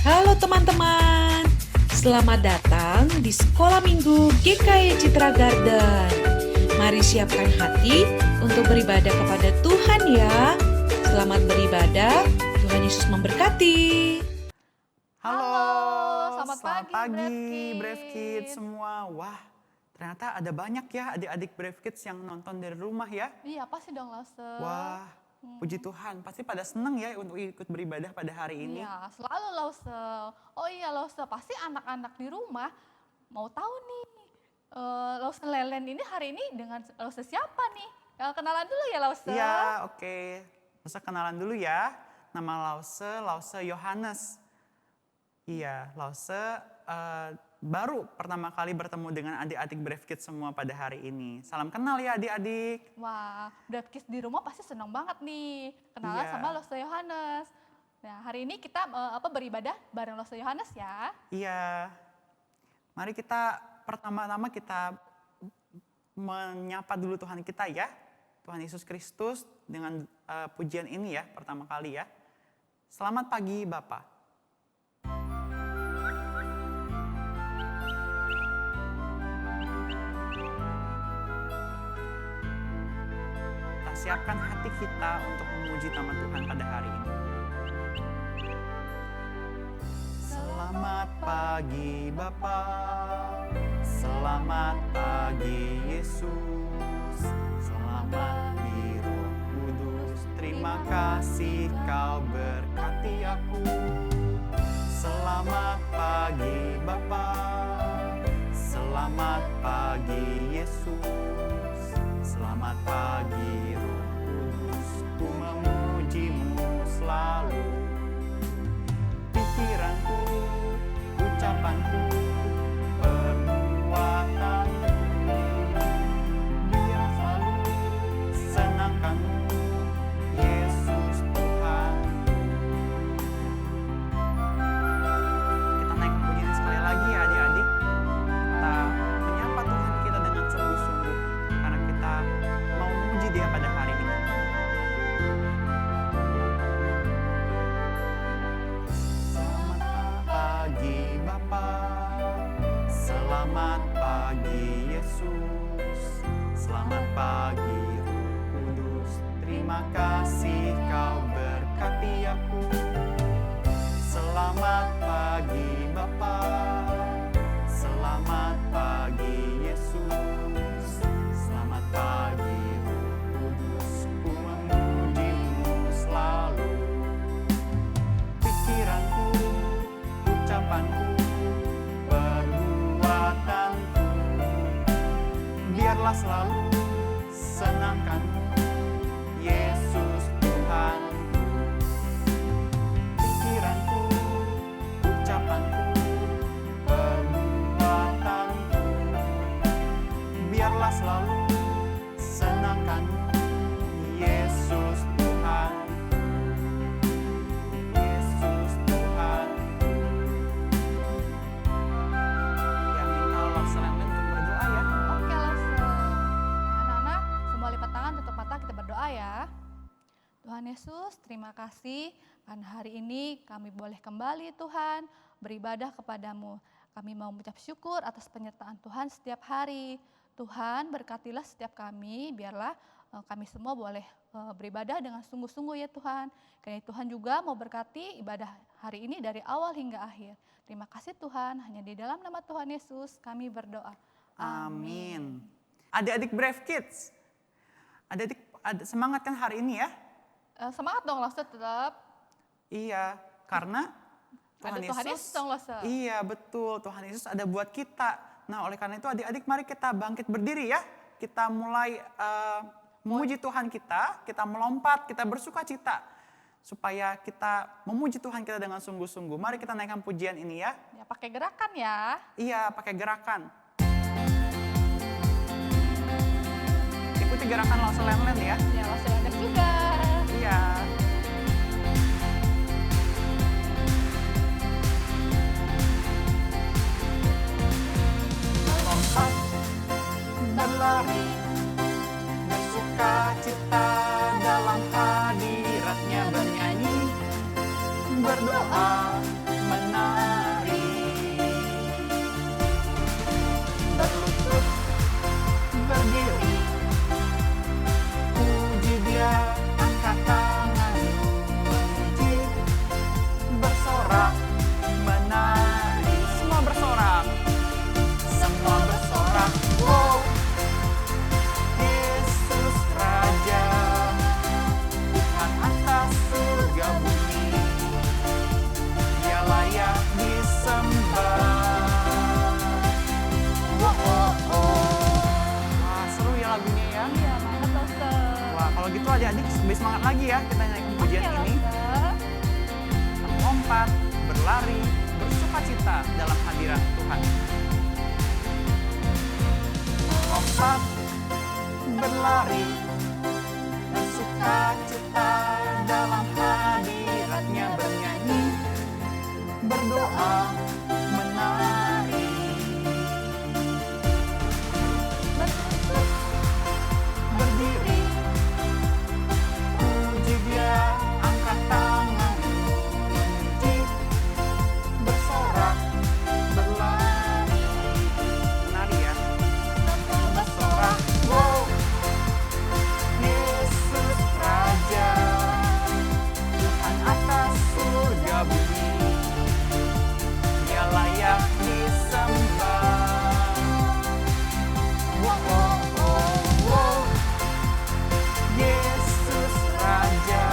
Halo teman-teman, selamat datang di Sekolah Minggu GKY Citra Garden. Mari siapkan hati untuk beribadah kepada Tuhan ya. Selamat beribadah, Tuhan Yesus memberkati. Halo, selamat pagi, Brave Kids semua. Wah, ternyata ada banyak ya adik-adik Brave Kids yang nonton dari rumah ya. Iya, pasti dong Lause. Wah, puji Tuhan, pasti pada senang ya untuk ikut beribadah pada hari ini. Iya, selalu Lause. Oh iya Lause, pasti anak-anak di rumah mau tahu nih, Lause Lelen ini hari ini dengan Lause siapa nih? Kenalan dulu ya Lause. Iya, oke. Masa kenalan dulu ya. Nama Lause Yohanes. Iya, Lause baru pertama kali bertemu dengan adik-adik Brave Kids semua pada hari ini. Salam kenal ya adik-adik. Wah, Brave Kids di rumah pasti senang banget nih kenalan Iya. sama Lause Yohanes. Nah, hari ini kita beribadah bareng Lause Yohanes ya. Iya. Mari kita pertama-tama kita menyapa dulu Tuhan kita ya. Tuhan Yesus Kristus dengan pujian ini ya pertama kali ya. Selamat pagi Bapa. Kita siapkan hati kita untuk memuji nama Tuhan pada hari ini. Selamat pagi Bapa, selamat pagi Yesus, selamat di Roh Kudus, terima kasih Kau berkati aku. Selamat pagi Bapa, selamat pagi Yesus, selamat pagi Roh Kudus, ku memuji-Mu selalu. Pikiranku, ucapanku, perbuatanku, biar selalu senangkan-Mu, Yesus Tuhan. Kita naikkan pujian sekali lagi ya adik-adik. Kita menyapa Tuhan kita dengan sungguh-sungguh, karena kita mau memuji Dia pada hari ini. Selamat pagi Bapa, selamat pagi Yesus, selamat pagi Roh Kudus, terima kasih Kau berkati aku. Selamat pagi Bapa, selamat pagi Yesus, selamat pagi Roh Kudus, ku memuji-Mu selalu. Pikiranku, ucapanku, perbuatanku, biarlah selalu senangkan-Mu, Yesus Tuhanku. Pikiranku, ucapanku, perbuatanku, biarlah selalu senangkan-Mu, Yesus Tuhan. Yesus Tuhan. Ya, minta Lause Lelen untuk berdoa ya. Oke Lause. Anak-anak, semua lipat tangan, tutup mata, kita berdoa ya. Tuhan Yesus, terima kasih karena hari ini kami boleh kembali Tuhan beribadah kepadamu. Kami mau mengucap syukur atas penyertaan Tuhan setiap hari. Tuhan berkatilah setiap kami, biarlah kami semua boleh beribadah dengan sungguh-sungguh ya Tuhan. Karena Tuhan juga mau berkati ibadah hari ini dari awal hingga akhir. Terima kasih Tuhan, hanya di dalam nama Tuhan Yesus kami berdoa. Amin. Adik-adik Brave Kids, adik-adik semangat kan hari ini ya? Semangat dong Lause tetap. Iya, karena Ada Tuhan Yesus dong Lause. Iya betul, Tuhan Yesus ada buat kita. Nah oleh karena itu adik-adik mari kita bangkit berdiri ya. Kita mulai memuji Tuhan kita melompat, kita bersuka cita. Supaya kita memuji Tuhan kita dengan sungguh-sungguh. Mari kita naikkan pujian ini ya. Ya pakai gerakan ya. Iya, pakai gerakan. Ikuti gerakan Lause Lelen ya. Ya Lause Lelen juga. Iya. Lompat, berlari, bersuka cita dalam hadiratnya bernyanyi, berdoa, gitu adik-adik lebih semangat lagi ya kita nyanyikan pujian Oke, ini. Love. Kita melompat, berlari, bersuka cita dalam hadirat Tuhan. Melompat, berlari, bersuka cita dalam hadiratnya, bernyanyi, berdoa, menari. Berdiri, puji Dia, angkat tangan, memuji, bersorak, berlari. Menari ya. Bersorak, wow. Yesus Raja, Tuhan atas surga bumi, Dia layak disembah. Wow, wow, wow, wow. Yesus Raja,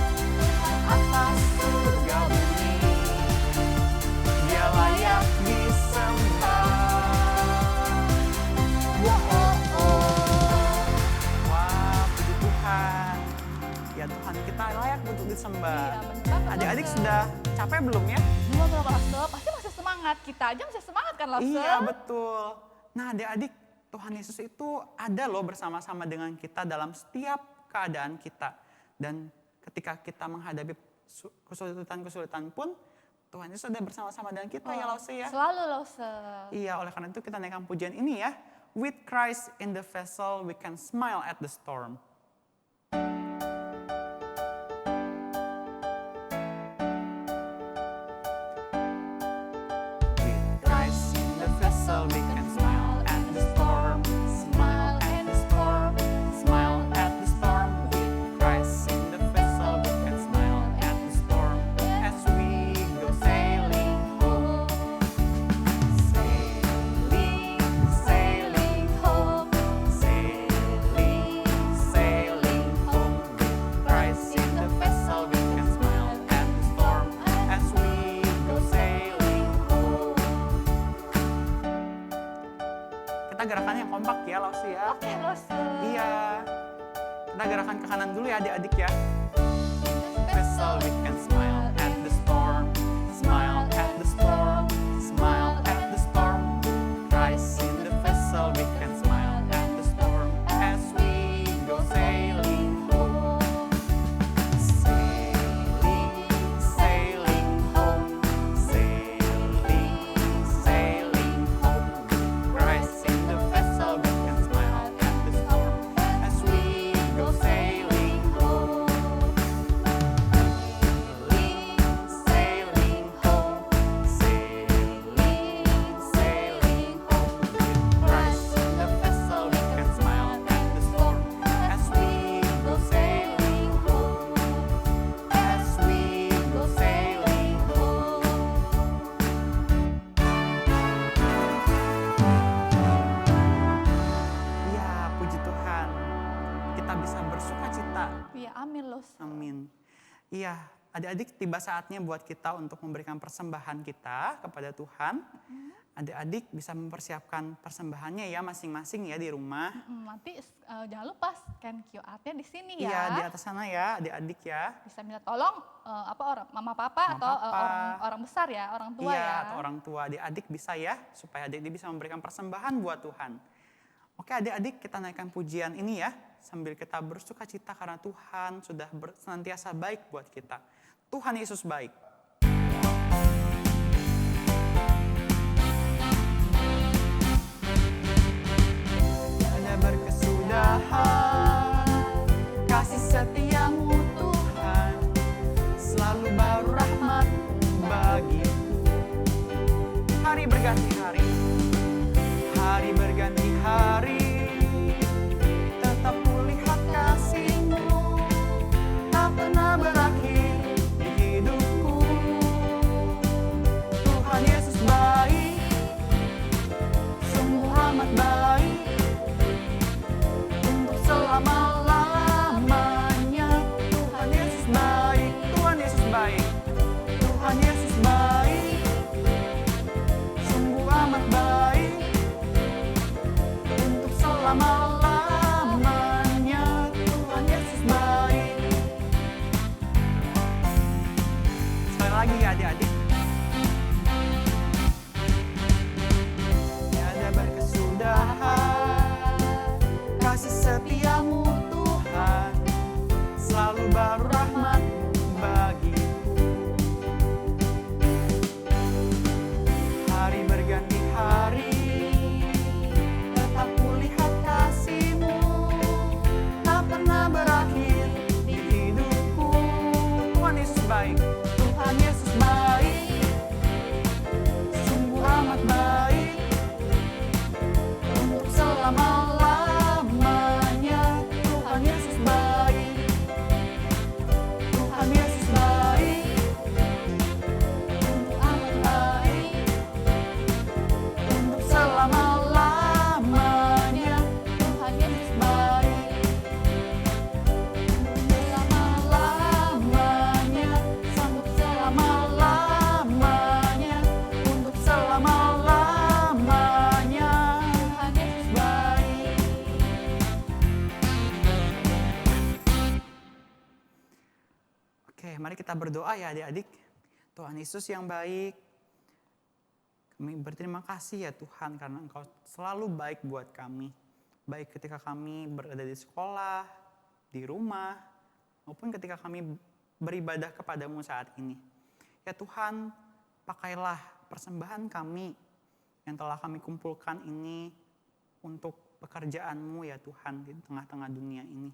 Tuhan atas surga bumi, Dia layak disembah. Wow, wow, wow. Wah, puji Tuhan. Ya Tuhan, kita layak untuk disembah. Iya, bener banget, Adik-adik Love. sudah capek belum ya? Belum berapa, Love? Pasti masih semangat. Kita aja masih semangat kan, Love? Iya, betul. Nah, adik-adik, Tuhan Yesus itu ada loh bersama-sama dengan kita dalam setiap keadaan kita. Dan ketika kita menghadapi kesulitan-kesulitan pun, Tuhan Yesus ada bersama-sama dengan kita ya Lause ya. Selalu, Love. Iya, oleh karena itu kita naikkan pujian ini ya. With Christ in the vessel, we can smile at the storm. With Christ in the vessel, we can smile at the storm. Smile at the storm. Smile at the storm. With Christ in the vessel, we can smile at the storm as we go sailing home. Sailing, sailing home. Sailing, sailing home. With Christ in the vessel, we can smile at the storm as we go sailing home. Kita gerakannya yang kompak ya, Lausi ya. Oke, Love. Iya. Kita gerakan ke kanan dulu ya adik-adik ya. Vessel, we can smile at the storm. Smile at the storm. Smile at the storm. Christ in the vessel, we can smile at the storm as we go sailing home. Sailing, sailing home. Sailing, sailing home. Christ in the vessel, we can smile at the storm as we go sailing home. Sailing, sailing home. Sailing, sailing home. With Christ in the vessel, we can smile at the storm as we go sailing home. As we go sailing home. Ya, puji Tuhan. Kita bisa bersuka cita. Iya, amin, Love. Amin. Iya, adik-adik tiba saatnya buat kita untuk memberikan persembahan kita kepada Tuhan. Adik-adik bisa mempersiapkan persembahannya ya masing-masing ya di rumah. Nanti jangan lupa scan QR-nya di sini ya. Iya, di atas sana ya adik-adik ya. Bisa minta tolong orang mama papa Mama, atau papa. orang besar ya, orang tua Iya, ya. atau orang tua adik-adik bisa ya, supaya adik-adik bisa memberikan persembahan buat Tuhan. Oke adik-adik, kita naikkan pujian ini ya, sambil kita bersuka cita karena Tuhan sudah senantiasa baik buat kita. Tuhan Yesus baik. Tiada berkesudahan, kasih setiamu Tuhan, selalu baru rahmat bagiku. Hari berganti hari, hari berganti hari, tetap kulihat kasih-Mu, tak pernah berakhir di hidupku. Tuhan Yesus baik, sungguh amat baik, untuk selama-lamanya. Tuhan Yesus baik, Tuhan Yesus baik, Tuhan Yesus baik, sungguh Mari kita berdoa ya adik-adik. Tuhan Yesus yang baik, kami berterima kasih ya Tuhan karena Engkau selalu baik buat kami. Baik ketika kami berada di sekolah, di rumah, maupun ketika kami beribadah kepadamu saat ini. Ya Tuhan, pakailah persembahan kami yang telah kami kumpulkan ini untuk pekerjaan-Mu ya Tuhan di tengah-tengah dunia ini.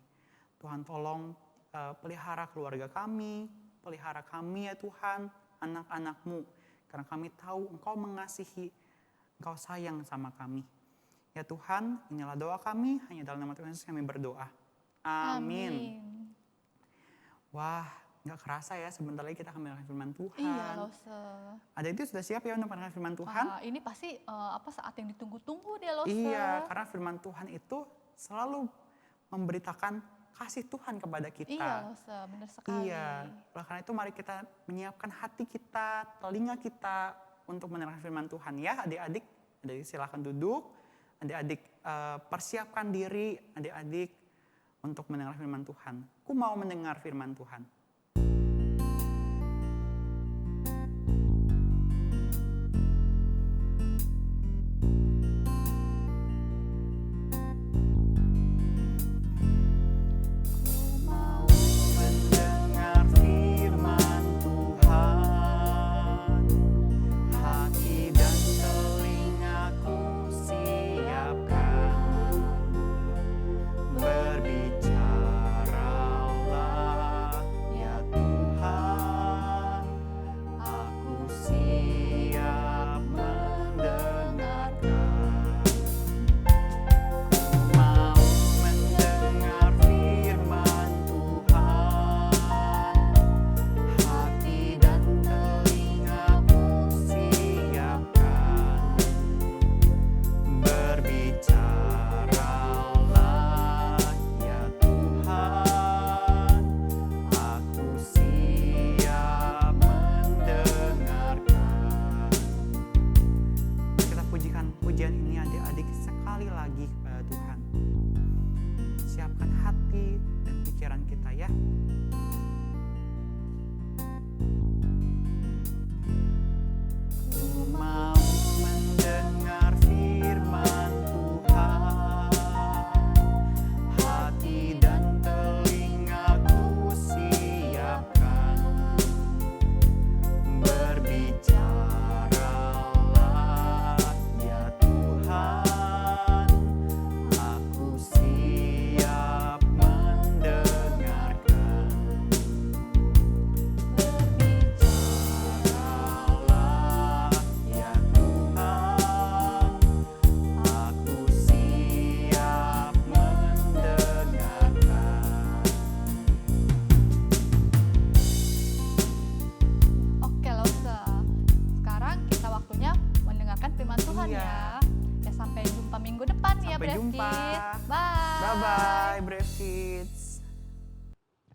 Tuhan tolong pelihara keluarga kami, pelihara kami ya Tuhan, anak-anak-Mu. Karena kami tahu Engkau mengasihi, Engkau sayang sama kami. Ya Tuhan, inilah doa kami, hanya dalam nama Tuhan Yesus kami berdoa. Amin. Wah, gak kerasa ya sebentar lagi kita akan mendengarkan firman Tuhan. Iya loh, Ada itu sudah siap ya untuk mendengarkan firman Tuhan? Ini pasti saat yang ditunggu-tunggu deh loh. Iya, karena firman Tuhan itu selalu memberitakan kasih Tuhan kepada kita. Iya loh, benar sekali. Iya, oleh karena itu mari kita menyiapkan hati kita, telinga kita untuk mendengarkan firman Tuhan ya adik-adik. Adik-adik silakan duduk, adik-adik persiapkan diri, adik-adik untuk mendengar firman Tuhan. Aku mau mendengar firman Tuhan.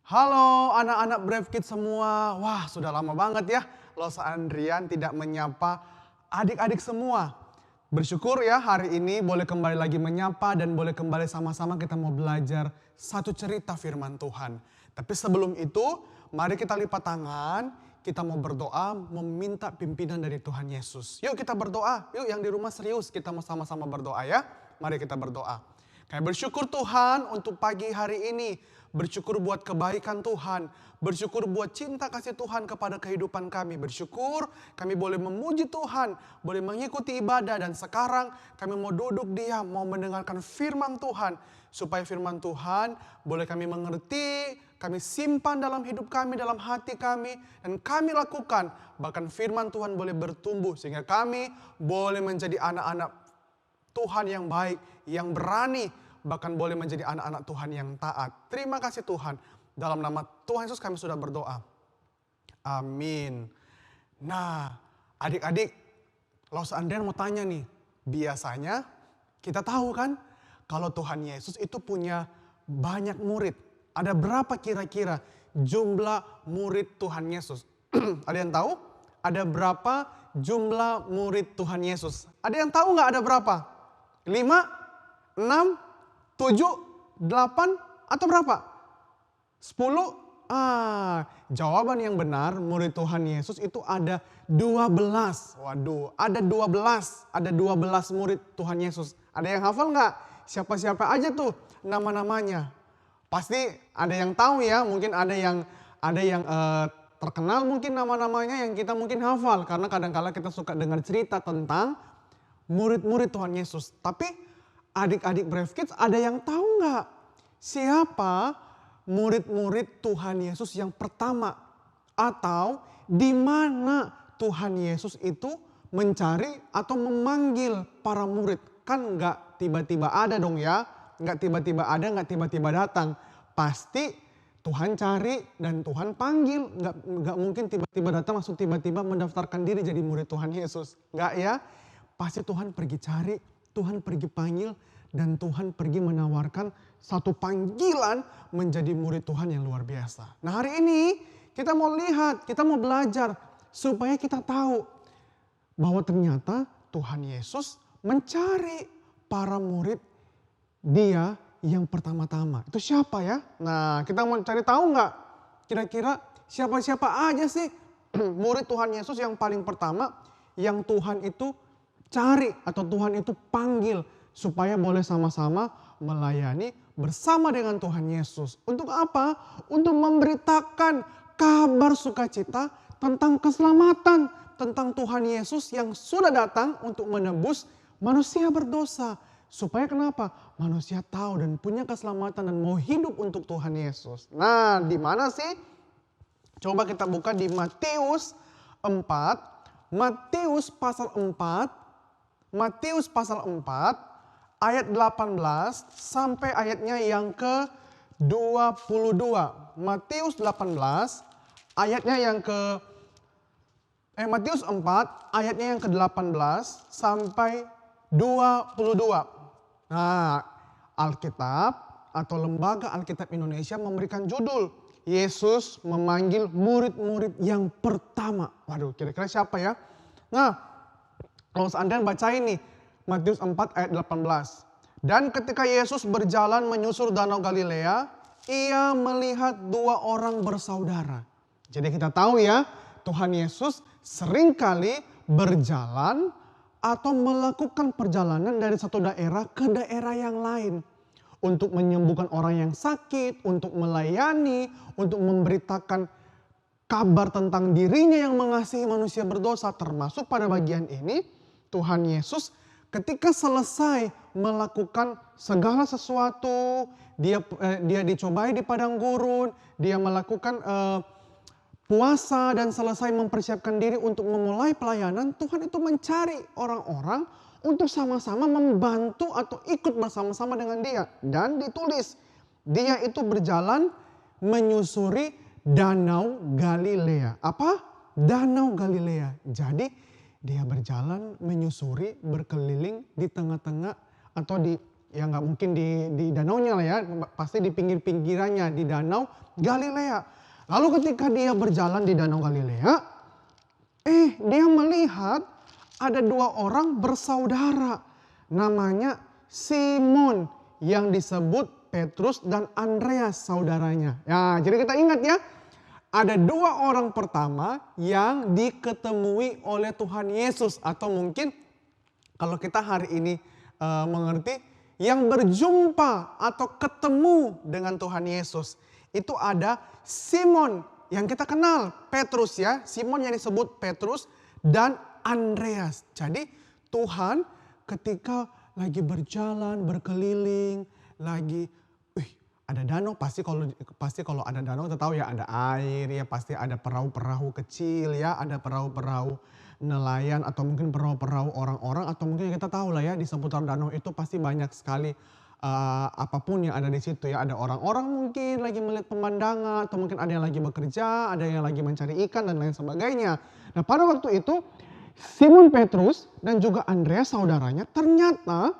Halo anak-anak Brave Kids semua. Wah, sudah lama banget ya Losa Andrian tidak menyapa adik-adik semua. Bersyukur ya hari ini boleh kembali lagi menyapa dan boleh kembali sama-sama kita mau belajar satu cerita firman Tuhan. Tapi sebelum itu, mari kita lipat tangan, kita mau berdoa, meminta pimpinan dari Tuhan Yesus. Yuk kita berdoa, yuk yang di rumah serius kita mau sama-sama berdoa ya. Mari kita berdoa. Kami bersyukur Tuhan untuk pagi hari ini. Bersyukur buat kebaikan Tuhan. Bersyukur buat cinta kasih Tuhan kepada kehidupan kami. Bersyukur kami boleh memuji Tuhan. Boleh mengikuti ibadah. Dan sekarang kami mau duduk diam. Mau mendengarkan firman Tuhan. Supaya firman Tuhan boleh kami mengerti. Kami simpan dalam hidup kami, dalam hati kami. Dan kami lakukan. Bahkan firman Tuhan boleh bertumbuh. Sehingga kami boleh menjadi anak-anak Tuhan yang baik. Yang berani. Bahkan boleh menjadi anak-anak Tuhan yang taat. Terima kasih Tuhan. Dalam nama Tuhan Yesus kami sudah berdoa. Amin. Nah, adik-adik, Losa Andrian mau tanya nih. Biasanya kita tahu kan kalau Tuhan Yesus itu punya banyak murid. Ada berapa kira-kira jumlah murid Tuhan Yesus? Ada yang tahu? Ada berapa jumlah murid Tuhan Yesus? Ada yang tahu nggak ada berapa? 5, 6, 7, 8, atau berapa? 10, Jawaban yang benar murid Tuhan Yesus itu ada 12. Waduh, ada 12. Ada 12 murid Tuhan Yesus. Ada yang hafal nggak? Siapa-siapa aja tuh nama-namanya? Pasti ada yang tahu ya, mungkin ada yang terkenal mungkin nama-namanya yang kita mungkin hafal. Karena kadang-kala kita suka dengar cerita tentang murid-murid Tuhan Yesus. Tapi adik-adik Brave Kids ada yang tahu nggak? Siapa murid-murid Tuhan Yesus yang pertama? Atau di mana Tuhan Yesus itu mencari atau memanggil para murid? Kan nggak tiba-tiba ada dong ya. Nggak tiba-tiba ada, nggak tiba-tiba datang. Pasti Tuhan cari dan Tuhan panggil. Nggak mungkin tiba-tiba datang langsung tiba-tiba mendaftarkan diri jadi murid Tuhan Yesus. Nggak ya. Pasti Tuhan pergi cari, Tuhan pergi panggil, dan Tuhan pergi menawarkan satu panggilan menjadi murid Tuhan yang luar biasa. Nah hari ini kita mau lihat, kita mau belajar supaya kita tahu bahwa ternyata Tuhan Yesus mencari para murid Dia yang pertama-tama. Itu siapa ya? Nah kita mau cari tahu nggak? Kira-kira siapa-siapa aja sih murid Tuhan Yesus yang paling pertama yang Tuhan itu cari atau Tuhan itu panggil supaya boleh sama-sama melayani bersama dengan Tuhan Yesus. Untuk apa? Untuk memberitakan kabar sukacita tentang keselamatan, tentang Tuhan Yesus yang sudah datang untuk menebus manusia berdosa. Supaya kenapa? Manusia tahu dan punya keselamatan dan mau hidup untuk Tuhan Yesus. Nah, di mana sih? Coba kita buka di Matius 4. Matius pasal 4 ayat 18 sampai ayatnya yang ke-22. Matius 18 ayatnya yang Matius 4 ayatnya yang ke-18 sampai 22. Nah, Alkitab atau Lembaga Alkitab Indonesia memberikan judul Yesus memanggil murid-murid yang pertama. Waduh, kira-kira siapa ya? Nah, kalau seandainya baca ini Matius 4 ayat 18. Dan ketika Yesus berjalan menyusur danau Galilea, ia melihat dua orang bersaudara. Jadi kita tahu ya, Tuhan Yesus seringkali berjalan atau melakukan perjalanan dari satu daerah ke daerah yang lain. Untuk menyembuhkan orang yang sakit, untuk melayani, untuk memberitakan kabar tentang dirinya yang mengasihi manusia berdosa. Termasuk pada bagian ini, Tuhan Yesus ketika selesai melakukan segala sesuatu, dia dicobai di padang gurun, dia melakukan puasa dan selesai mempersiapkan diri untuk memulai pelayanan, Tuhan itu mencari orang-orang untuk sama-sama membantu atau ikut bersama-sama dengan dia. Dan ditulis, dia itu berjalan menyusuri Danau Galilea. Apa? Danau Galilea. Jadi dia berjalan menyusuri, berkeliling di tengah-tengah atau ya nggak mungkin di danaunya lah ya, pasti di pinggir-pinggirannya di Danau Galilea. Lalu ketika dia berjalan di Danau Galilea, dia melihat ada dua orang bersaudara. Namanya Simon yang disebut Petrus dan Andreas saudaranya. Ya, jadi kita ingat ya, ada dua orang pertama yang diketemui oleh Tuhan Yesus. Atau mungkin kalau kita hari ini mengerti, yang berjumpa atau ketemu dengan Tuhan Yesus. Itu ada Simon yang kita kenal, Petrus ya. Simon yang disebut Petrus dan Andreas. Jadi Tuhan ketika lagi berjalan, berkeliling, lagi ada danau, pasti kalau ada danau kita tahu ya ada air ya, pasti ada perahu-perahu kecil ya, ada perahu-perahu nelayan atau mungkin perahu-perahu orang-orang, atau mungkin kita tahu lah ya di seputar danau itu pasti banyak sekali apapun yang ada di situ ya. Ada orang-orang mungkin lagi melihat pemandangan, atau mungkin ada yang lagi bekerja, ada yang lagi mencari ikan dan lain sebagainya. Nah pada waktu itu Simon Petrus dan juga Andreas saudaranya ternyata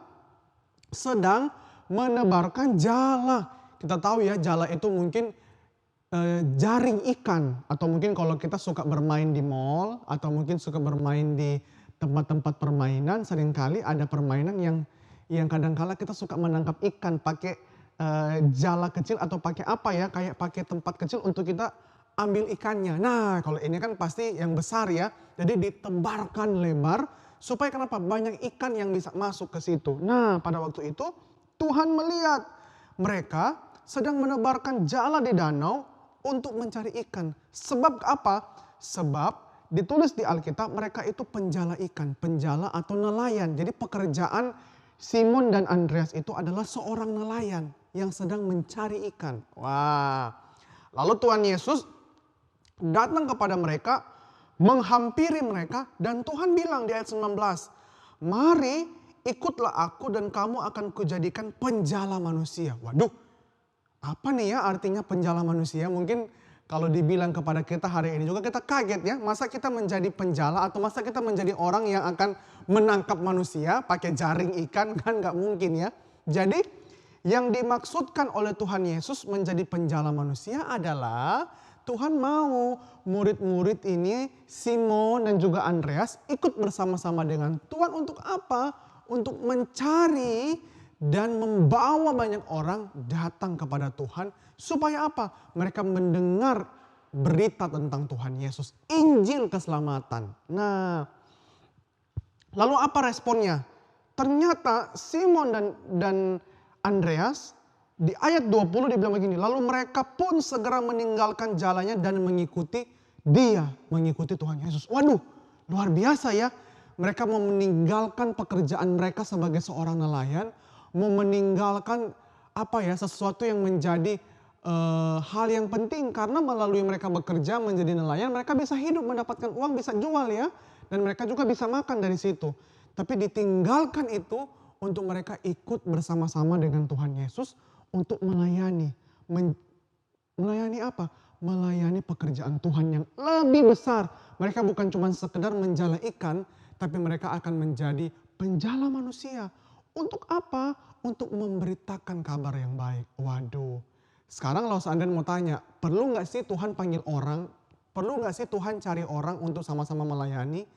sedang menebarkan jala. Kita tahu ya jala itu mungkin jaring ikan, atau mungkin kalau kita suka bermain di mall atau mungkin suka bermain di tempat-tempat permainan, seringkali ada permainan yang kadang-kala kita suka menangkap ikan pakai jala kecil atau pakai apa ya, kayak pakai tempat kecil untuk kita ambil ikannya. Nah, kalau ini kan pasti yang besar ya. Jadi ditebarkan lebar supaya kenapa? Banyak ikan yang bisa masuk ke situ. Nah, pada waktu itu Tuhan melihat mereka sedang menebarkan jala di danau untuk mencari ikan. Sebab apa? Sebab ditulis di Alkitab mereka itu penjala ikan, penjala atau nelayan. Jadi pekerjaan Simon dan Andreas itu adalah seorang nelayan yang sedang mencari ikan. Wah. Lalu Tuhan Yesus datang kepada mereka, menghampiri mereka, dan Tuhan bilang di ayat 19, "Mari ikutlah aku dan kamu akan kujadikan penjala manusia." Waduh, apa nih ya artinya penjala manusia? Mungkin kalau dibilang kepada kita hari ini juga kita kaget ya. Masa kita menjadi penjala atau masa kita menjadi orang yang akan menangkap manusia pakai jaring ikan, kan gak mungkin ya. Jadi yang dimaksudkan oleh Tuhan Yesus menjadi penjala manusia adalah Tuhan mau murid-murid ini, Simon dan juga Andreas, ikut bersama-sama dengan Tuhan untuk apa? Untuk mencari dan membawa banyak orang datang kepada Tuhan. Supaya apa? Mereka mendengar berita tentang Tuhan Yesus. Injil keselamatan. Nah, lalu apa responnya? Ternyata Simon dan Andreas di ayat 20 dibilang begini. Lalu mereka pun segera meninggalkan jalannya dan mengikuti dia. Mengikuti Tuhan Yesus. Waduh, luar biasa ya. Mereka mau meninggalkan pekerjaan mereka sebagai seorang nelayan. Mau meninggalkan sesuatu yang menjadi hal yang penting. Karena melalui mereka bekerja menjadi nelayan, mereka bisa hidup, mendapatkan uang, bisa jual ya. Dan mereka juga bisa makan dari situ. Tapi ditinggalkan itu untuk mereka ikut bersama-sama dengan Tuhan Yesus untuk melayani. Melayani apa? Melayani pekerjaan Tuhan yang lebih besar. Mereka bukan cuma sekedar menjala ikan, tapi mereka akan menjadi penjala manusia. Untuk apa? Untuk memberitakan kabar yang baik. Waduh. Sekarang kalau seandainya mau tanya, perlu gak sih Tuhan panggil orang? Perlu gak sih Tuhan cari orang untuk sama-sama melayani?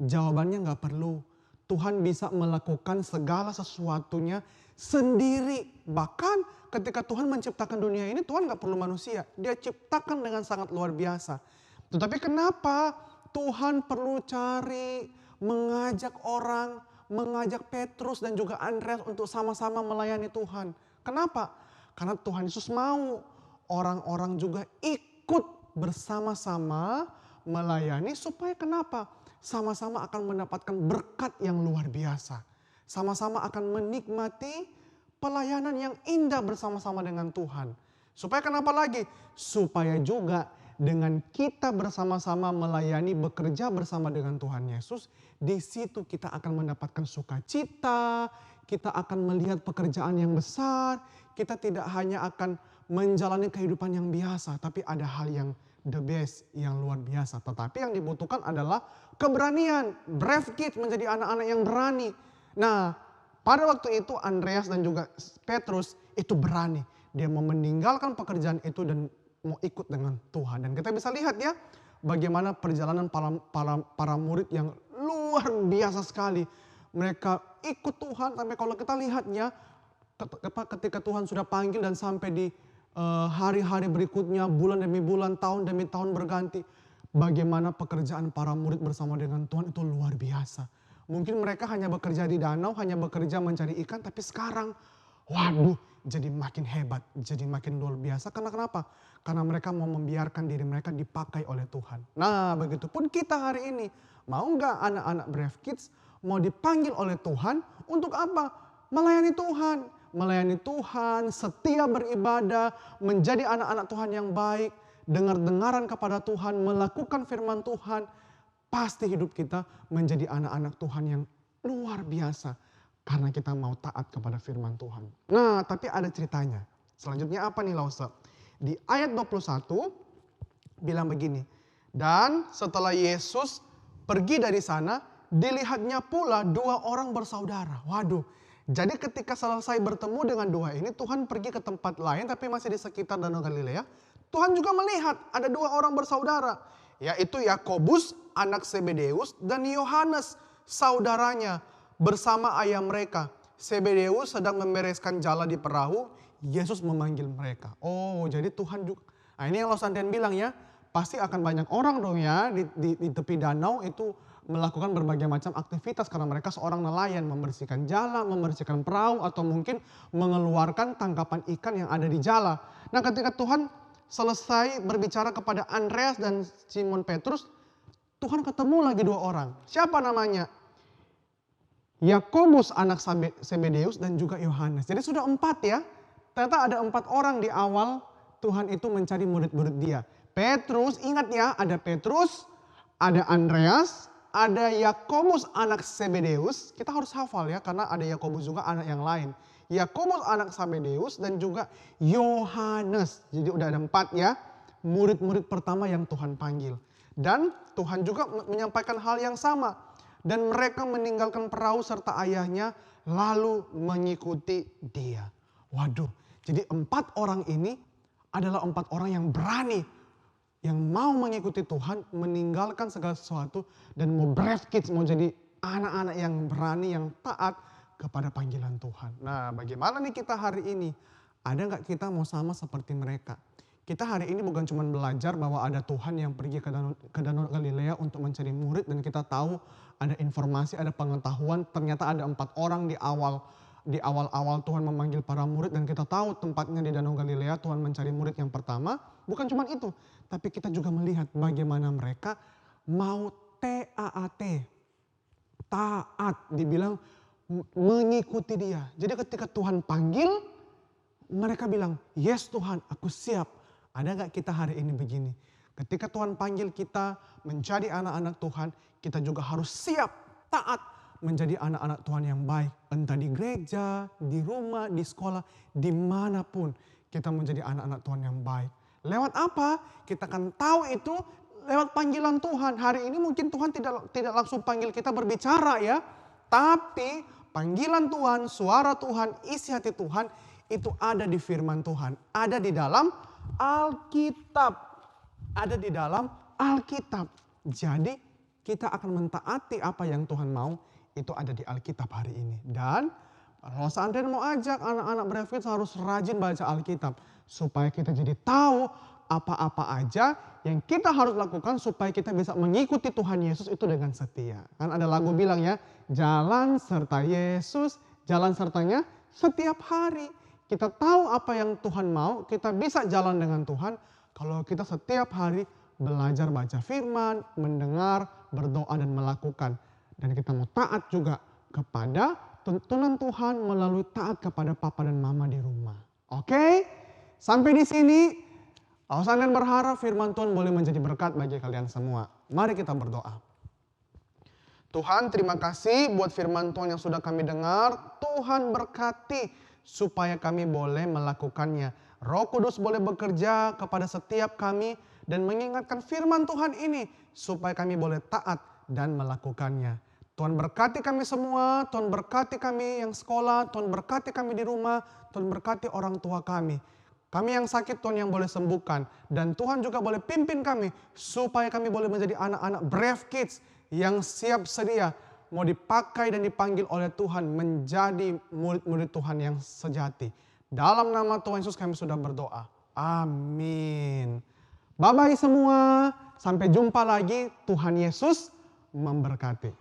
Jawabannya gak perlu. Tuhan bisa melakukan segala sesuatunya sendiri. Bahkan ketika Tuhan menciptakan dunia ini, Tuhan gak perlu manusia. Dia ciptakan dengan sangat luar biasa. Tetapi kenapa Tuhan perlu cari, mengajak orang, mengajak Petrus dan juga Andreas untuk sama-sama melayani Tuhan? Kenapa? Karena Tuhan Yesus mau orang-orang juga ikut bersama-sama melayani supaya kenapa? Sama-sama akan mendapatkan berkat yang luar biasa. Sama-sama akan menikmati pelayanan yang indah bersama-sama dengan Tuhan. Supaya kenapa lagi? Supaya juga dengan kita bersama-sama melayani, bekerja bersama dengan Tuhan Yesus, di situ kita akan mendapatkan sukacita, kita akan melihat pekerjaan yang besar, kita tidak hanya akan menjalani kehidupan yang biasa, tapi ada hal yang the best, yang luar biasa. Tetapi yang dibutuhkan adalah keberanian. Brave kids, menjadi anak-anak yang berani. Nah, pada waktu itu Andreas dan juga Petrus itu berani. Dia mau meninggalkan pekerjaan itu dan mau ikut dengan Tuhan. Dan kita bisa lihat ya, bagaimana perjalanan para murid yang luar biasa sekali. Mereka ikut Tuhan, sampai kalau kita lihatnya ketika Tuhan sudah panggil dan sampai di hari-hari berikutnya, bulan demi bulan, tahun demi tahun berganti. Bagaimana pekerjaan para murid bersama dengan Tuhan itu luar biasa. Mungkin mereka hanya bekerja di danau, hanya bekerja mencari ikan. Tapi sekarang, waduh, jadi makin hebat, jadi makin luar biasa. Karena kenapa? Karena mereka mau membiarkan diri mereka dipakai oleh Tuhan. Nah, begitupun kita hari ini. Mau nggak anak-anak Brave Kids mau dipanggil oleh Tuhan untuk apa? Melayani Tuhan. Melayani Tuhan, setia beribadah, menjadi anak-anak Tuhan yang baik, dengar-dengaran kepada Tuhan, melakukan firman Tuhan. Pasti hidup kita menjadi anak-anak Tuhan yang luar biasa. Karena kita mau taat kepada firman Tuhan. Nah, tapi ada ceritanya. Selanjutnya apa nih Lause? Di ayat 21 bilang begini. Dan setelah Yesus pergi dari sana, dilihatnya pula dua orang bersaudara. Waduh. Jadi ketika selesai bertemu dengan dua ini, Tuhan pergi ke tempat lain tapi masih di sekitar Danau Galilea. Tuhan juga melihat ada dua orang bersaudara, yaitu Yakobus anak Zebedeus dan Yohanes saudaranya bersama ayah mereka. Zebedeus sedang membereskan jala di perahu, Yesus memanggil mereka. Oh, jadi Tuhan juga. Nah, ini yang Los Andrian bilang ya, pasti akan banyak orang dong ya di tepi danau itu melakukan berbagai macam aktivitas karena mereka seorang nelayan, membersihkan jala, membersihkan perahu, atau mungkin mengeluarkan tangkapan ikan yang ada di jala. Nah, ketika Tuhan selesai berbicara kepada Andreas dan Simon Petrus, Tuhan ketemu lagi dua orang. Siapa namanya? Yakobus anak Zebedeus dan juga Yohanes. Jadi sudah 4 ya. Ternyata ada 4 orang di awal Tuhan itu mencari murid-murid dia. Petrus, ingat ya, ada Petrus, ada Andreas, ada Yakobus anak Zebedeus. Kita harus hafal ya, karena ada Yakobus juga anak yang lain. Yakobus anak Zebedeus dan juga Yohanes. Jadi udah ada 4 ya, murid-murid pertama yang Tuhan panggil. Dan Tuhan juga menyampaikan hal yang sama. Dan mereka meninggalkan perahu serta ayahnya lalu mengikuti dia. Waduh, jadi 4 orang ini adalah 4 orang yang berani. Yang mau mengikuti Tuhan, meninggalkan segala sesuatu dan mau brave kids, mau jadi anak-anak yang berani, yang taat kepada panggilan Tuhan. Nah, bagaimana nih kita hari ini? Ada nggak kita mau sama seperti mereka? Kita hari ini bukan cuma belajar bahwa ada Tuhan yang pergi ke Danau Galilea untuk mencari murid dan kita tahu ada informasi, ada pengetahuan, ternyata ada 4 orang di awal Tuhan memanggil para murid dan kita tahu tempatnya di Danau Galilea Tuhan mencari murid yang pertama. Bukan cuma itu, tapi kita juga melihat bagaimana mereka mau taat, dibilang mengikuti dia. Jadi ketika Tuhan panggil, mereka bilang, yes Tuhan, aku siap. Ada gak kita hari ini begini? Ketika Tuhan panggil kita menjadi anak-anak Tuhan, kita juga harus siap, taat menjadi anak-anak Tuhan yang baik. Entah di gereja, di rumah, di sekolah, dimanapun kita menjadi anak-anak Tuhan yang baik. Lewat apa? Kita akan tahu itu lewat panggilan Tuhan. Hari ini mungkin Tuhan tidak langsung panggil kita berbicara ya. Tapi panggilan Tuhan, suara Tuhan, isi hati Tuhan itu ada di firman Tuhan. Ada di dalam Alkitab. Ada di dalam Alkitab. Jadi kita akan mentaati apa yang Tuhan mau. Itu ada di Alkitab hari ini. Dan Los Andrian mau ajak anak-anak Brave Kids harus rajin baca Alkitab. Supaya kita jadi tahu apa-apa aja yang kita harus lakukan supaya kita bisa mengikuti Tuhan Yesus itu dengan setia. Kan ada lagu bilang ya, jalan serta Yesus, jalan sertanya setiap hari. Kita tahu apa yang Tuhan mau, kita bisa jalan dengan Tuhan kalau kita setiap hari belajar baca firman, mendengar, berdoa dan melakukan. Dan kita mau taat juga kepada tuntunan Tuhan melalui taat kepada papa dan mama di rumah. Oke? Sampai di sini, Los Andrian berharap firman Tuhan boleh menjadi berkat bagi kalian semua. Mari kita berdoa. Tuhan, terima kasih buat firman Tuhan yang sudah kami dengar. Tuhan berkati supaya kami boleh melakukannya. Roh Kudus boleh bekerja kepada setiap kami dan mengingatkan firman Tuhan ini supaya kami boleh taat dan melakukannya. Tuhan berkati kami semua, Tuhan berkati kami yang sekolah, Tuhan berkati kami di rumah, Tuhan berkati orang tua kami. Kami yang sakit Tuhan yang boleh sembuhkan. Dan Tuhan juga boleh pimpin kami supaya kami boleh menjadi anak-anak Brave Kids yang siap sedia mau dipakai dan dipanggil oleh Tuhan menjadi murid-murid Tuhan yang sejati. Dalam nama Tuhan Yesus kami sudah berdoa. Amin. Bye-bye semua. Sampai jumpa lagi. Tuhan Yesus memberkati.